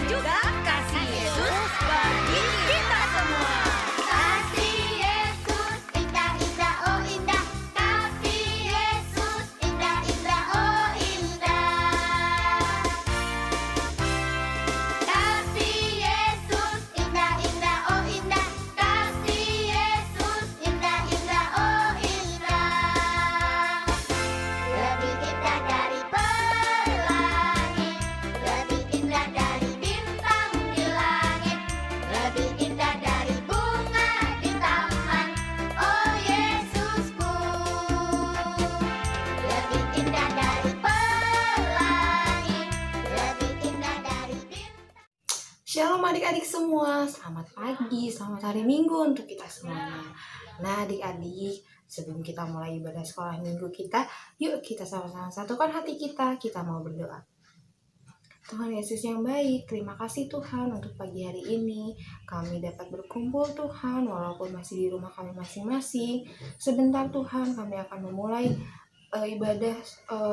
juga kasih Yesus bagi kita semua. Kasih Yesus indah indah oh indah, kasih Yesus indah indah oh indah. Kasih Yesus indah indah oh indah, kasih Yesus indah indah oh indah. Lebih indah dari pelangi, lebih indah dari bintang di langit, lebih indah dari bunga di taman. Oh Yesusku, lebih indah dari pelangi, lebih indah dari bintang. Shalom adik-adik semua, selamat pagi, selamat hari Minggu untuk kita semuanya. Nah adik-adik, sebelum kita mulai ibadah sekolah minggu kita, yuk kita sama-sama satukan hati kita mau berdoa. Tuhan Yesus yang baik, terima kasih Tuhan untuk pagi hari ini. Kami dapat berkumpul Tuhan, walaupun masih di rumah kami masing-masing. Sebentar Tuhan, kami akan memulai ibadah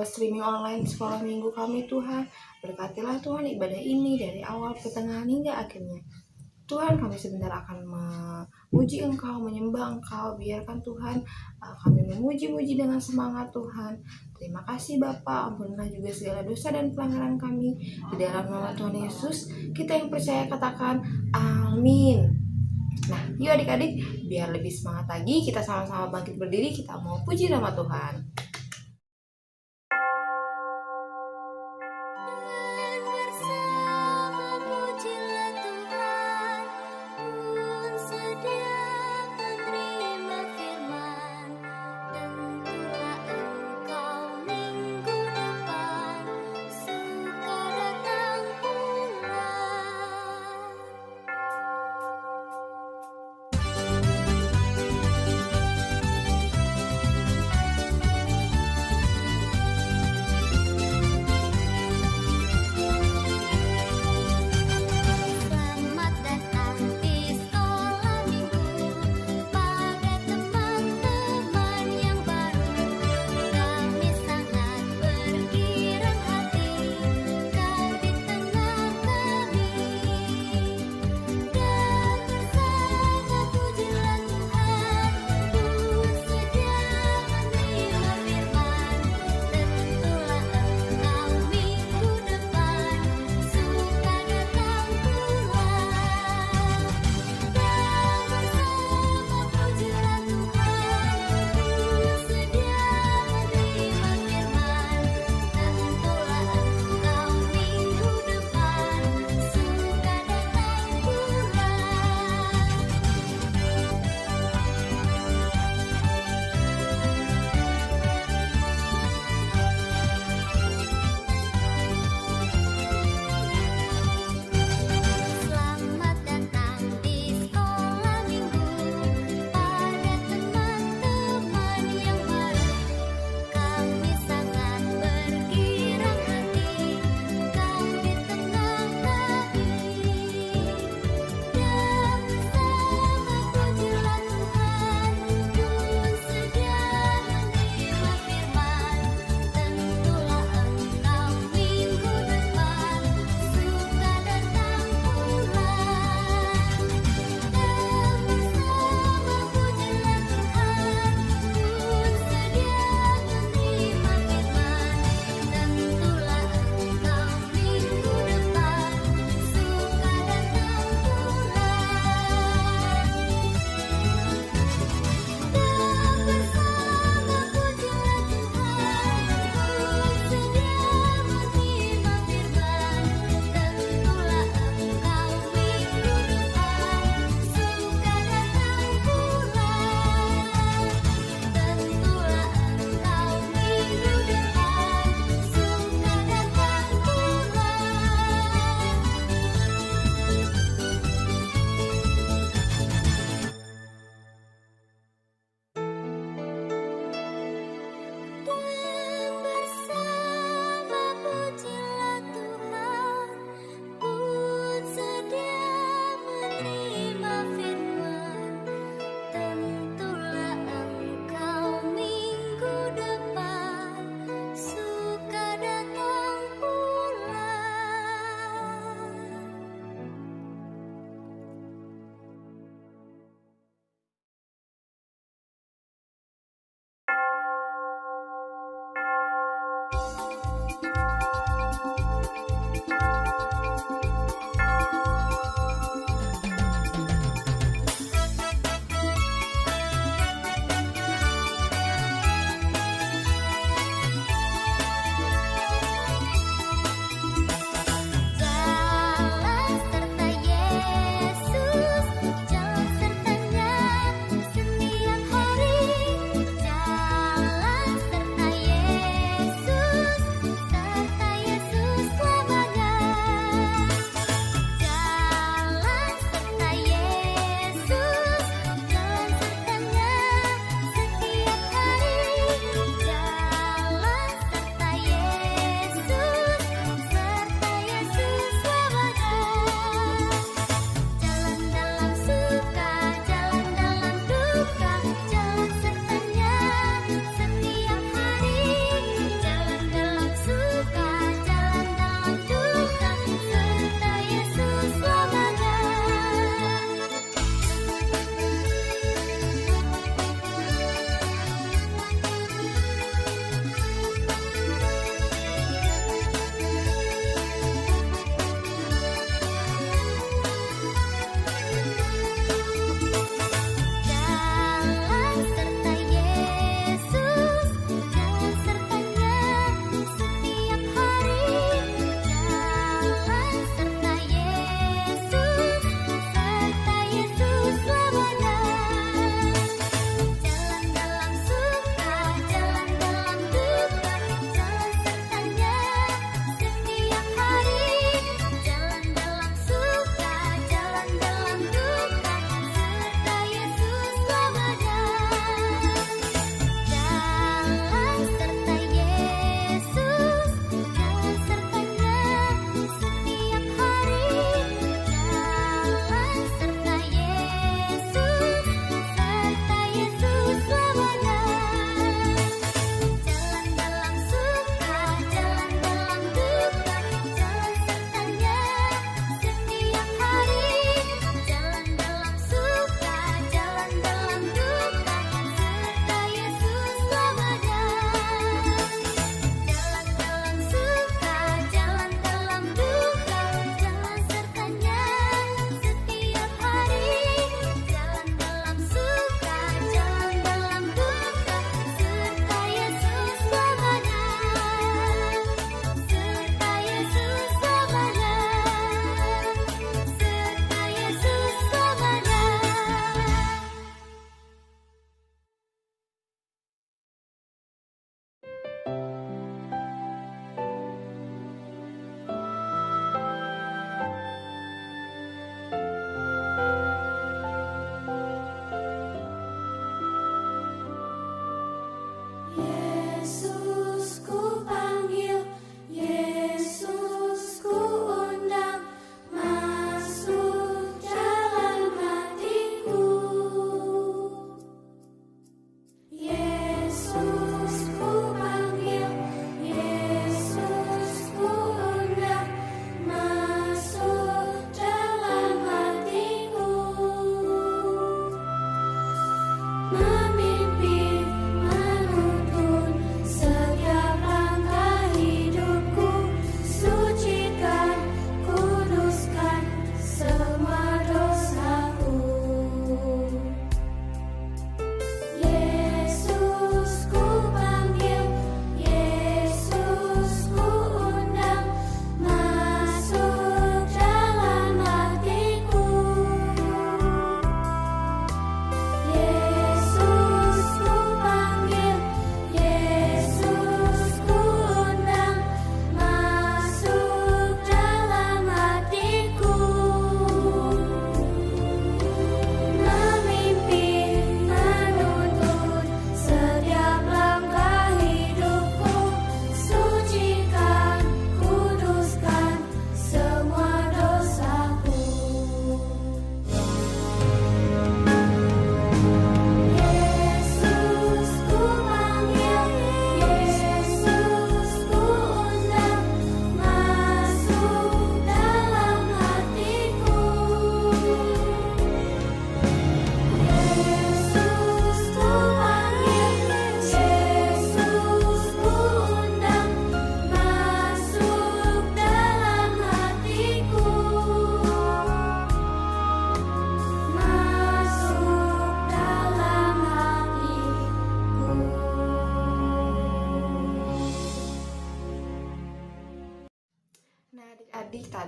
streaming online sekolah minggu kami Tuhan. Berkatilah Tuhan ibadah ini dari awal, pertengahan hingga akhirnya. Tuhan, kami sebentar akan memuji Engkau, menyembah Engkau. Biarkan Tuhan kami memuji-muji dengan semangat Tuhan. Terima kasih Bapa, ampunilah juga segala dosa dan pelanggaran kami. Di dalam nama Tuhan Yesus, kita yang percaya katakan amin. Nah, yuk adik-adik, biar lebih semangat lagi, kita sama-sama bangkit berdiri, kita mau puji nama Tuhan. Bersama pujilah Tuhan, pun sedia menerima firman. Tentulah engkau minggu depan suka datang pulang.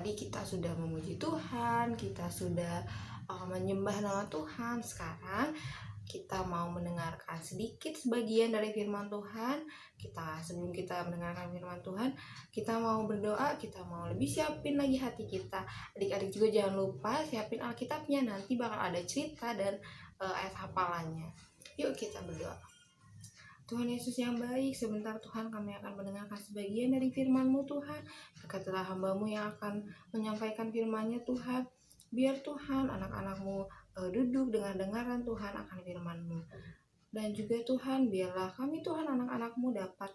tadi kita sudah memuji Tuhan, kita sudah menyembah nama Tuhan. Sekarang kita mau mendengarkan sedikit sebagian dari firman Tuhan. Sebelum kita mendengarkan firman Tuhan, kita mau berdoa, kita mau lebih siapin lagi hati kita. Adik-adik juga jangan lupa siapin Alkitabnya, nanti bakal ada cerita dan ayat hafalannya. Yuk kita berdoa. Tuhan Yesus yang baik, sebentar Tuhan kami akan mendengarkan sebagian dari firman-Mu Tuhan. Berkatilah hamba-Mu yang akan menyampaikan firman-Nya Tuhan. Biar Tuhan anak-anak-Mu duduk dengan dengaran Tuhan akan firman-Mu. Dan juga Tuhan, biarlah kami Tuhan anak-anak-Mu dapat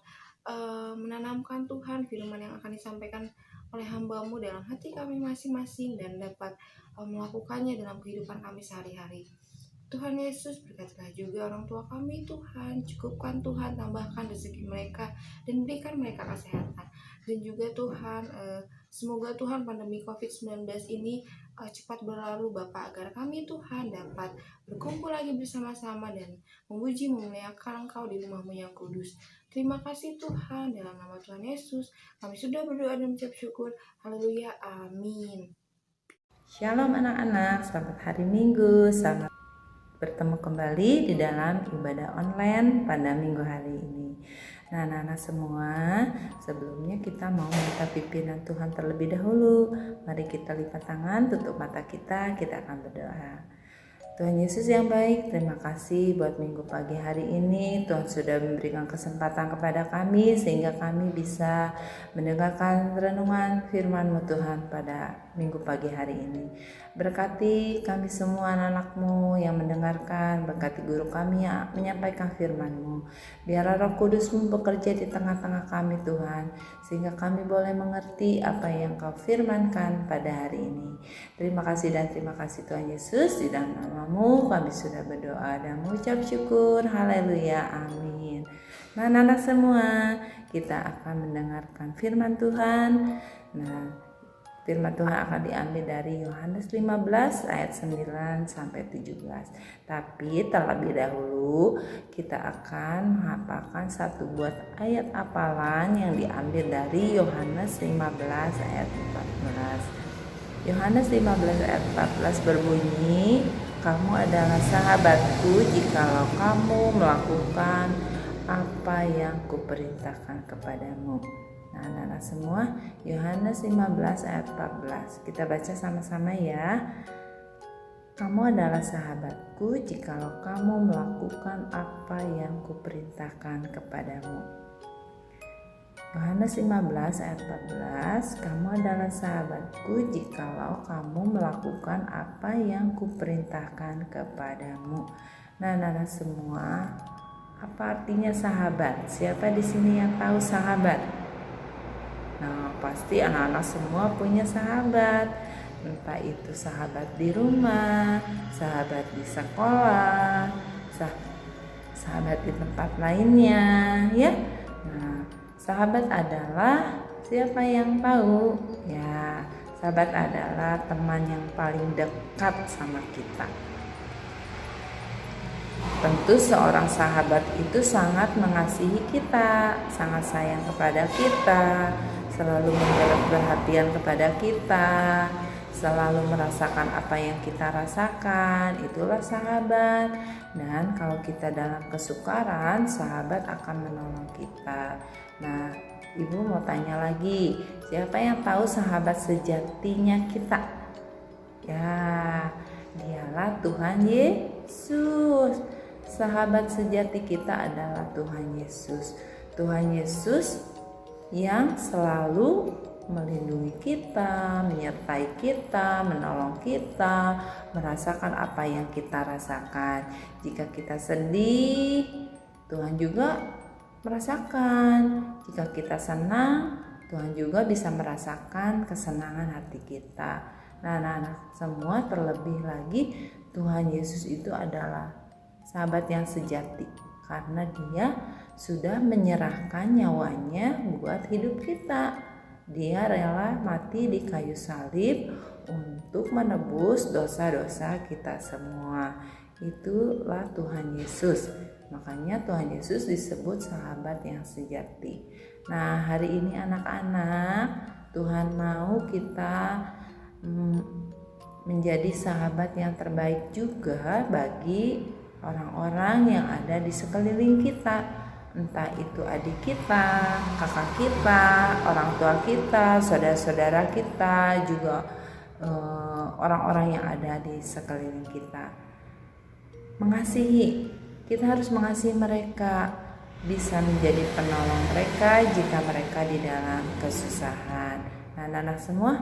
menanamkan Tuhan firman yang akan disampaikan oleh hamba-Mu dalam hati kami masing-masing dan dapat melakukannya dalam kehidupan kami sehari-hari. Tuhan Yesus, berkatilah juga orang tua kami Tuhan, cukupkan Tuhan, tambahkan rezeki mereka dan berikan mereka kesehatan. Dan juga Tuhan, semoga Tuhan pandemi COVID-19 ini cepat berlalu Bapak, agar kami Tuhan dapat berkumpul lagi bersama-sama dan memuji memuliakan Engkau di rumah-Mu yang kudus. Terima kasih Tuhan, dalam nama Tuhan Yesus kami sudah berdoa dan mengucap syukur. Haleluya, amin. Shalom anak-anak, selamat hari Minggu, selamat bertemu kembali di dalam ibadah online pada minggu hari ini. Nah, anak-anak semua, sebelumnya kita mau minta pimpinan Tuhan terlebih dahulu. Mari kita lipat tangan, tutup mata kita akan berdoa. Tuhan Yesus yang baik, terima kasih buat minggu pagi hari ini. Tuhan sudah memberikan kesempatan kepada kami sehingga kami bisa mendengarkan renungan firman-Mu Tuhan pada minggu pagi hari ini. Berkati kami semua anak-anak-Mu yang mendengarkan, berkati guru kami yang menyampaikan firman-Mu. Biarlah Roh Kudus-Mu bekerja di tengah-tengah kami Tuhan, sehingga kami boleh mengerti apa yang Kau firmankan pada hari ini. Terima kasih dan terima kasih Tuhan Yesus, di dalam nama-Mu kami sudah berdoa dan mengucap syukur. Haleluya, amin. Nah, anak-anak semua, kita akan mendengarkan firman Tuhan. Nah, firman Tuhan akan diambil dari Yohanes 15 ayat 9 sampai 17. Tapi terlebih dahulu kita akan menghafalkan satu buah ayat hafalan yang diambil dari Yohanes 15 ayat 14. Yohanes 15 ayat 14 berbunyi, "Kamu adalah sahabatku jikalau kamu melakukan apa yang kuperintahkan kepadamu." Nah, anak-anak semua, Yohanes 15 ayat 14. Kita baca sama-sama ya. "Kamu adalah sahabatku jikalau kamu melakukan apa yang kuperintahkan kepadamu." Yohanes 15 ayat 14, "Kamu adalah sahabatku jikalau kamu melakukan apa yang kuperintahkan kepadamu." Nah, anak-anak semua, apa artinya sahabat? Siapa di sini yang tahu sahabat? Nah, pasti anak-anak semua punya sahabat. Entah itu sahabat di rumah, sahabat di sekolah, sahabat di tempat lainnya, ya. Nah, sahabat adalah siapa yang tahu? Ya, sahabat adalah teman yang paling dekat sama kita. Tentu seorang sahabat itu sangat mengasihi kita, sangat sayang kepada kita, selalu memberi perhatian kepada kita, selalu merasakan apa yang kita rasakan. Itulah sahabat. Dan kalau kita dalam kesukaran, sahabat akan menolong kita. Nah, Ibu mau tanya lagi, siapa yang tahu sahabat sejatinya kita? Ya, dialah Tuhan Yesus. Sahabat sejati kita adalah Tuhan Yesus. Tuhan Yesus yang selalu melindungi kita, menyertai kita, menolong kita, merasakan apa yang kita rasakan. Jika kita sedih, Tuhan juga merasakan. Jika kita senang, Tuhan juga bisa merasakan kesenangan hati kita. Nah, anak-anak semua, terlebih lagi Tuhan Yesus itu adalah sahabat yang sejati, karena Dia sudah menyerahkan nyawanya buat hidup kita. Dia rela mati di kayu salib untuk menebus dosa-dosa kita semua. Itulah Tuhan Yesus. Makanya Tuhan Yesus disebut sahabat yang sejati. Nah, hari ini anak-anak, Tuhan mau kita menjadi sahabat yang terbaik juga bagi orang-orang yang ada di sekeliling kita, entah itu adik kita, kakak kita, orang tua kita, saudara-saudara kita, juga orang-orang yang ada di sekeliling kita. Mengasihi, kita harus mengasihi mereka, bisa menjadi penolong mereka jika mereka di dalam kesusahan. Nah, anak-anak semua,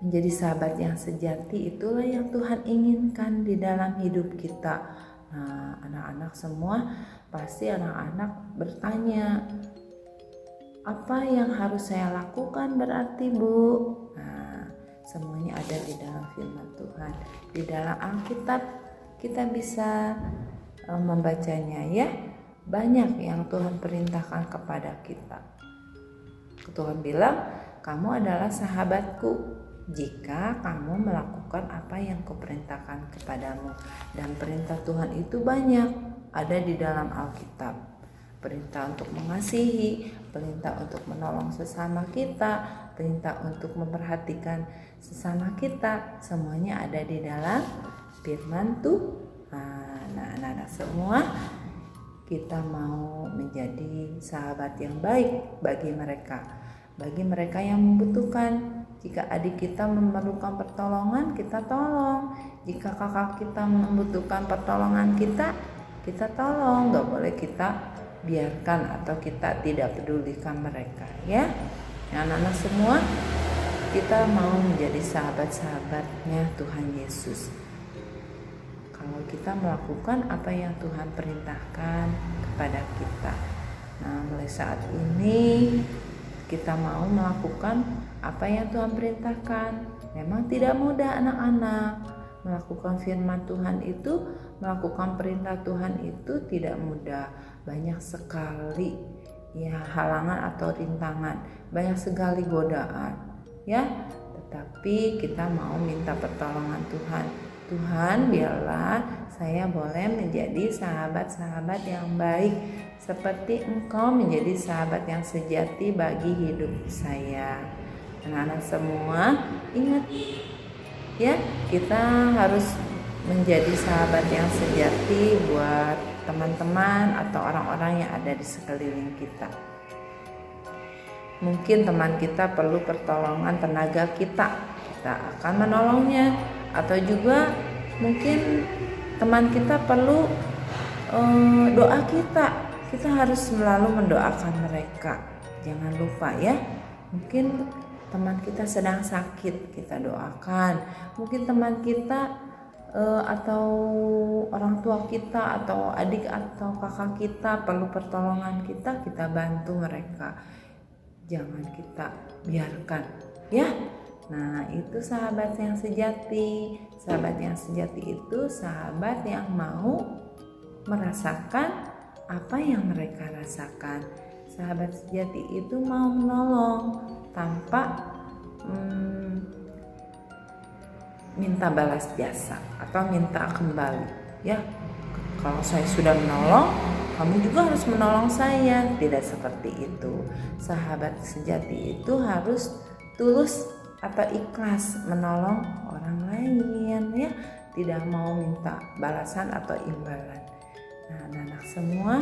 menjadi sahabat yang sejati itulah yang Tuhan inginkan di dalam hidup kita. Nah, anak-anak semua, pasti anak-anak bertanya, apa yang harus saya lakukan berarti, Bu? Nah, semuanya ada di dalam firman Tuhan. Di dalam Alkitab kita bisa membacanya ya. Banyak yang Tuhan perintahkan kepada kita. Tuhan bilang, kamu adalah sahabatku jika kamu melakukan apa yang kuperintahkan kepadamu. Dan perintah Tuhan itu banyak, ada di dalam Alkitab. Perintah untuk mengasihi, perintah untuk menolong sesama kita, perintah untuk memperhatikan sesama kita, semuanya ada di dalam firman Tuhan. Nah, anak-anak semua, kita mau menjadi sahabat yang baik bagi mereka yang membutuhkan. Jika adik kita memerlukan pertolongan, kita tolong. Jika kakak kita membutuhkan pertolongan kita tolong. Gak boleh kita biarkan atau kita tidak pedulikan mereka ya. Nah, anak-anak semua, kita mau menjadi sahabat-sahabatnya Tuhan Yesus. Kalau kita melakukan apa yang Tuhan perintahkan kepada kita. Nah, mulai saat ini kita mau melakukan apa yang Tuhan perintahkan. Memang tidak mudah anak-anak. Melakukan firman Tuhan itu, melakukan perintah Tuhan itu tidak mudah. Banyak sekali ya halangan atau rintangan, banyak sekali godaan ya. Tetapi kita mau minta pertolongan Tuhan. Tuhan, biarlah saya boleh menjadi sahabat-sahabat yang baik seperti Engkau menjadi sahabat yang sejati bagi hidup saya. Anak-anak semua, ingat ya, kita harus menjadi sahabat yang sejati buat teman-teman atau orang-orang yang ada di sekeliling kita. Mungkin teman kita perlu pertolongan tenaga kita akan menolongnya. Atau juga mungkin teman kita perlu doa kita harus selalu mendoakan mereka. Jangan lupa ya, mungkin teman kita sedang sakit, kita doakan. Mungkin teman kita atau orang tua kita atau adik atau kakak kita perlu pertolongan kita bantu mereka. Jangan kita biarkan ya. Nah, itu sahabat yang sejati. Sahabat yang sejati itu sahabat yang mau merasakan apa yang mereka rasakan. Sahabat sejati itu mau menolong tanpa minta balas jasa atau minta kembali. Ya, kalau saya sudah menolong, kamu juga harus menolong saya. Tidak seperti itu. Sahabat sejati itu harus tulus atau ikhlas menolong orang lain ya, tidak mau minta balasan atau imbalan. Nah, anak-anak semua,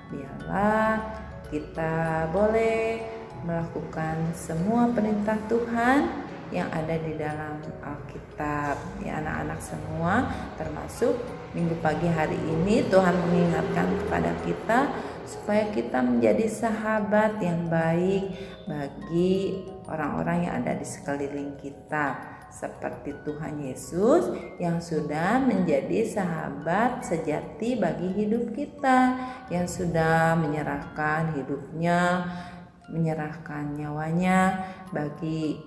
biarlah kita boleh melakukan semua perintah Tuhan yang ada di dalam Alkitab ya anak-anak semua. Termasuk minggu pagi hari ini Tuhan mengingatkan kepada kita supaya kita menjadi sahabat yang baik bagi orang-orang yang ada di sekeliling kita, seperti Tuhan Yesus yang sudah menjadi sahabat sejati bagi hidup kita, yang sudah menyerahkan hidupnya, menyerahkan nyawanya bagi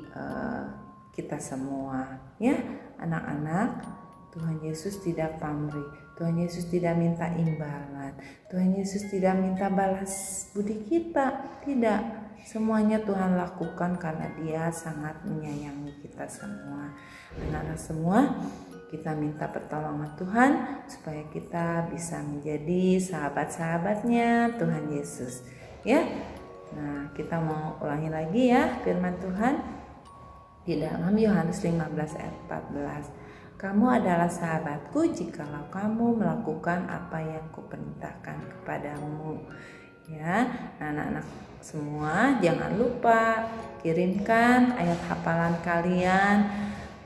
kita semua ya anak-anak. Tuhan Yesus tidak pamrih, Tuhan Yesus tidak minta imbalan, Tuhan Yesus tidak minta balas budi kita, tidak. Semuanya Tuhan lakukan karena Dia sangat menyayangi kita semua. Anak-anak semua, kita minta pertolongan Tuhan supaya kita bisa menjadi sahabat-sahabatnya Tuhan Yesus ya. Nah, kita mau ulangi lagi ya firman Tuhan di dalam Yohanes 15 ayat 14. Kamu adalah sahabatku jikalau kamu melakukan apa yang kuperintahkan kepadamu. Ya, anak-anak semua jangan lupa kirimkan ayat hafalan kalian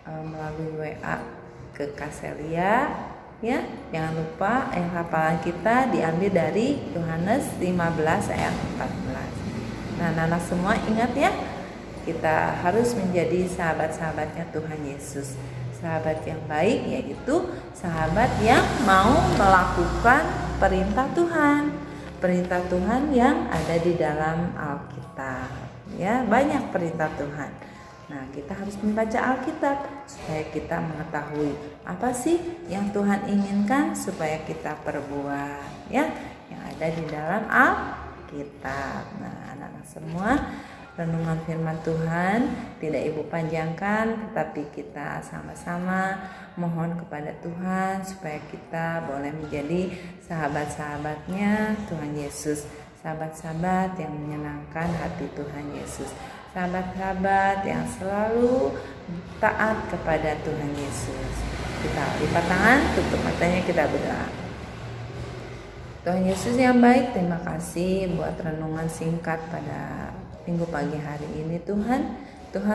melalui WA ke Kaselia. Ya, jangan lupa ayat hafalan kita diambil dari Yohanes 15 ayat 14. Nah, anak-anak semua ingat ya, kita harus menjadi sahabat-sahabatnya Tuhan Yesus. Sahabat yang baik yaitu sahabat yang mau melakukan perintah Tuhan. Perintah Tuhan yang ada di dalam Alkitab. Ya, banyak perintah Tuhan. Nah, kita harus membaca Alkitab supaya kita mengetahui apa sih yang Tuhan inginkan supaya kita perbuat, ya, yang ada di dalam Alkitab. Nah, anak-anak semua, renungan firman Tuhan tidak Ibu panjangkan, tetapi kita sama-sama mohon kepada Tuhan supaya kita boleh menjadi sahabat-sahabatnya Tuhan Yesus, sahabat-sahabat yang menyenangkan hati Tuhan Yesus, sahabat-sahabat yang selalu taat kepada Tuhan Yesus. Kita lipat tangan, tutup matanya, kita berdoa. Tuhan Yesus yang baik, terima kasih buat renungan singkat pada Minggu pagi hari ini. Tuhan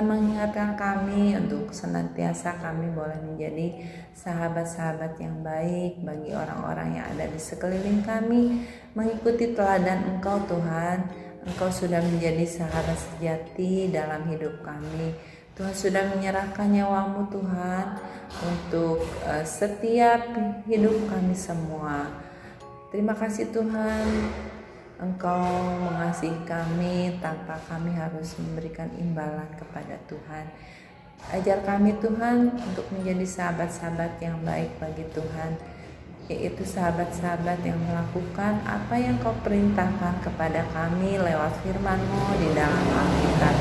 mengingatkan kami untuk senantiasa kami boleh menjadi sahabat-sahabat yang baik bagi orang-orang yang ada di sekeliling kami, mengikuti teladan Engkau Tuhan. Engkau sudah menjadi sahabat sejati dalam hidup kami. Tuhan sudah menyerahkan nyawa-Mu Tuhan untuk setiap hidup kami semua. Terima kasih Tuhan, Engkau mengasihi kami tanpa kami harus memberikan imbalan kepada Tuhan. Ajar kami Tuhan untuk menjadi sahabat-sahabat yang baik bagi Tuhan, yaitu sahabat-sahabat yang melakukan apa yang Kau perintahkan kepada kami lewat firman-Mu di dalam Alkitab.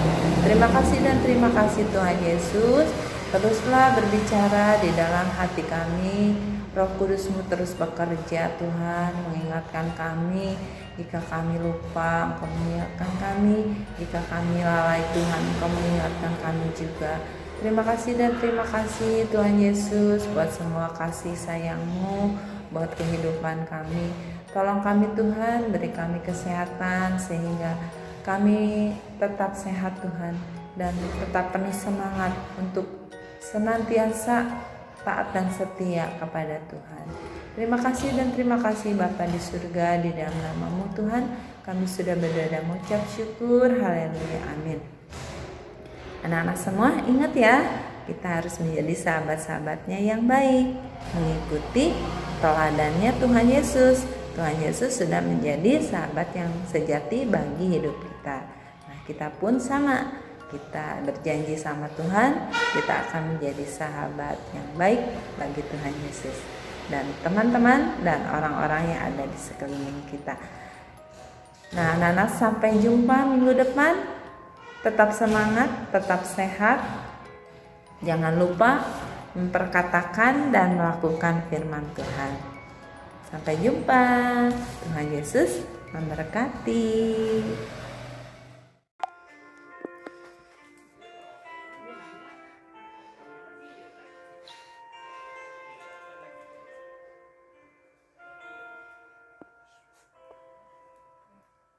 Terima kasih dan terima kasih Tuhan Yesus. Teruslah berbicara di dalam hati kami. Roh Kudus-Mu terus bekerja Tuhan, mengingatkan kami. Jika kami lupa, Engkau mengingatkan kami. Jika kami lalai Tuhan, Engkau mengingatkan kami juga. Terima kasih dan terima kasih Tuhan Yesus buat semua kasih sayang-Mu, buat kehidupan kami. Tolong kami Tuhan, beri kami kesehatan sehingga kami tetap sehat Tuhan, dan tetap penuh semangat untuk senantiasa taat dan setia kepada Tuhan. Terima kasih dan terima kasih Bapa di surga, di dalam nama-Mu Tuhan kami sudah berdoa dan mengucap syukur. Haleluya, amin. Anak-anak semua ingat ya, kita harus menjadi sahabat-sahabatnya yang baik, mengikuti teladannya Tuhan Yesus. Tuhan Yesus sudah menjadi sahabat yang sejati bagi hidup kita. Nah, kita pun sama. Kita berjanji sama Tuhan, kita akan menjadi sahabat yang baik bagi Tuhan Yesus dan teman-teman dan orang-orang yang ada di sekeliling kita. Nah, anak-anak, sampai jumpa minggu depan. Tetap semangat, tetap sehat. Jangan lupa memperkatakan dan melakukan firman Tuhan. Sampai jumpa. Tuhan Yesus memberkati.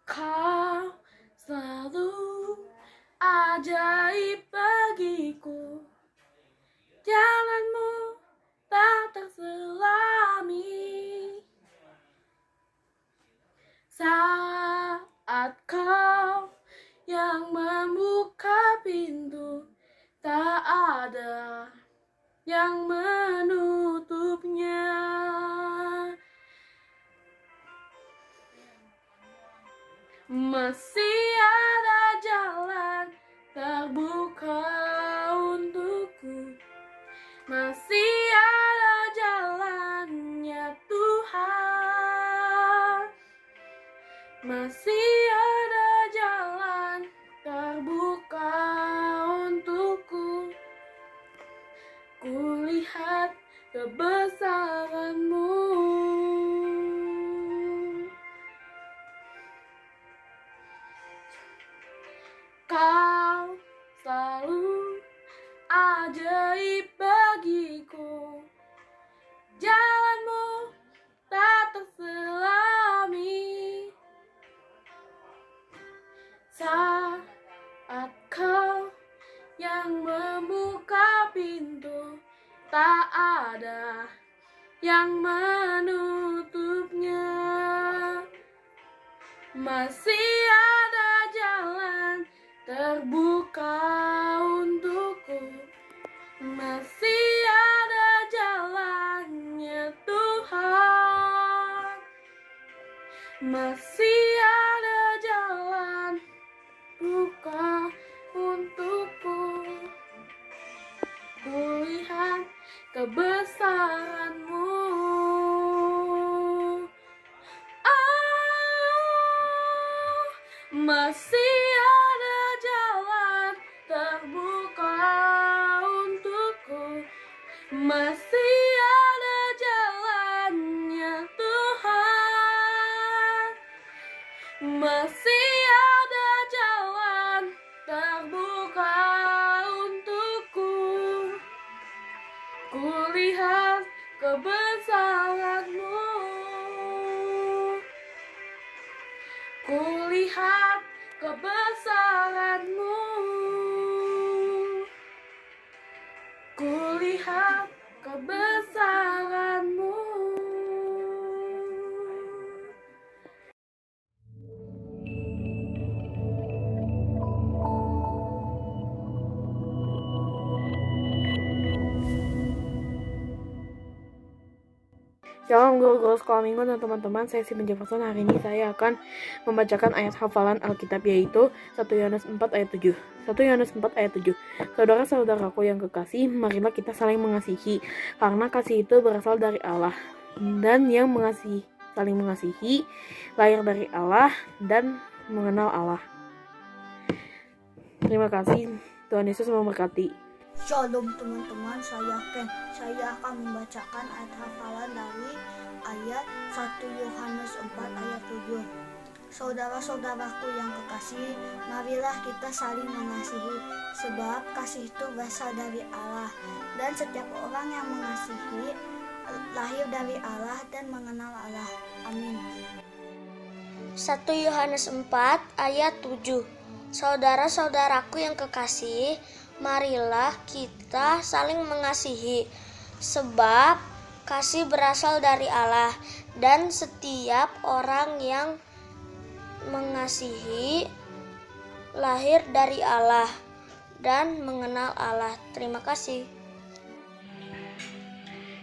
Kau selalu ajaib bagiku, jalanmu tak terselami. Saat kau yang membuka pintu, tak ada yang menutupnya. Masih ada jalan terbuka untukku, masih ada jalannya Tuhan, masih ada jalan terbuka untukku. Kulihat kebesaran-Mu. tak ada yang menutupnya. Masih ada jalan terbuka untukku, masih ada jalannya Tuhan, masih ada jalan buka untukku. Kulihat kebesaran-Mu. Masih ada jalan terbuka untukku, masih ada jalannya Tuhan, masih ada jalan terbuka untukku. Kulihat kebesaran-Mu. Kulihat kebesaran-Mu. Kulihat kebesaran-Mu. Shalom guru-guru sekolah minggu dan teman-teman, saya Simon Jefferson. Hari ini saya akan membacakan ayat hafalan Alkitab, yaitu 1 Yohanes 4 ayat 7. 1 Yohanes 4 ayat 7. Saudara-saudaraku yang kekasih, marilah kita saling mengasihi, karena kasih itu berasal dari Allah. Dan yang saling mengasihi, lahir dari Allah dan mengenal Allah. Terima kasih, Tuhan Yesus memberkati. Shalom teman-teman, saya Ken. Saya akan membacakan ayat hafalan dari ayat 1 Yohanes 4 ayat 7. Saudara-saudaraku yang kekasih, marilah kita saling mengasihi, sebab kasih itu berasal dari Allah. Dan setiap orang yang mengasihi lahir dari Allah dan mengenal Allah. Amin. 1 Yohanes 4 ayat 7. Saudara-saudaraku yang kekasih, marilah kita saling mengasihi, sebab kasih berasal dari Allah, dan setiap orang yang mengasihi lahir dari Allah dan mengenal Allah. Terima kasih.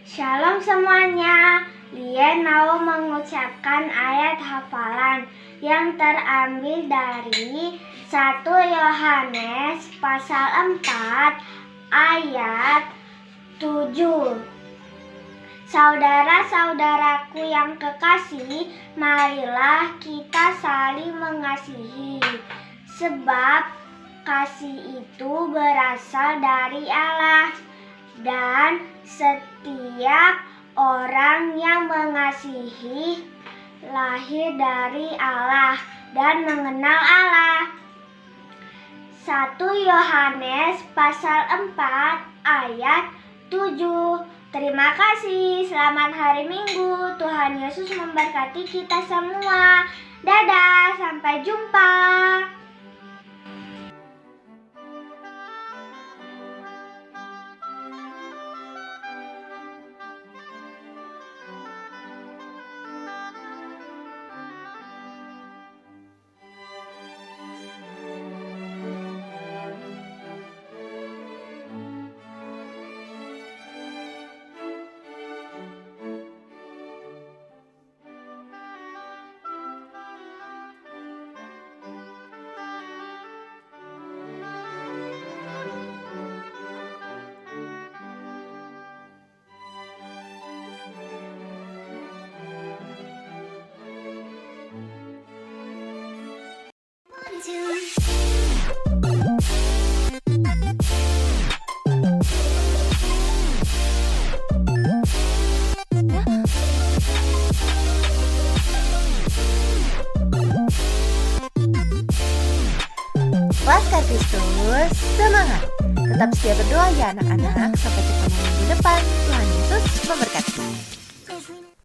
Shalom semuanya, Lien mau mengucapkan ayat hafalan yang terambil dari 1 Yohanes pasal 4 ayat 7. Saudara-saudaraku yang kekasih, marilah kita saling mengasihi, sebab kasih itu berasal dari Allah, dan setiap orang yang mengasihi lahir dari Allah dan mengenal Allah. 1 Yohanes pasal 4 ayat 7. Terima kasih. Selamat hari Minggu. Tuhan Yesus memberkati kita semua. Dadah, sampai jumpa. Laskar Kristus, semangat! Tetap setia berdoa ya anak-anak. Sampai ketemu minggu depan. Tuhan Yesus memberkati.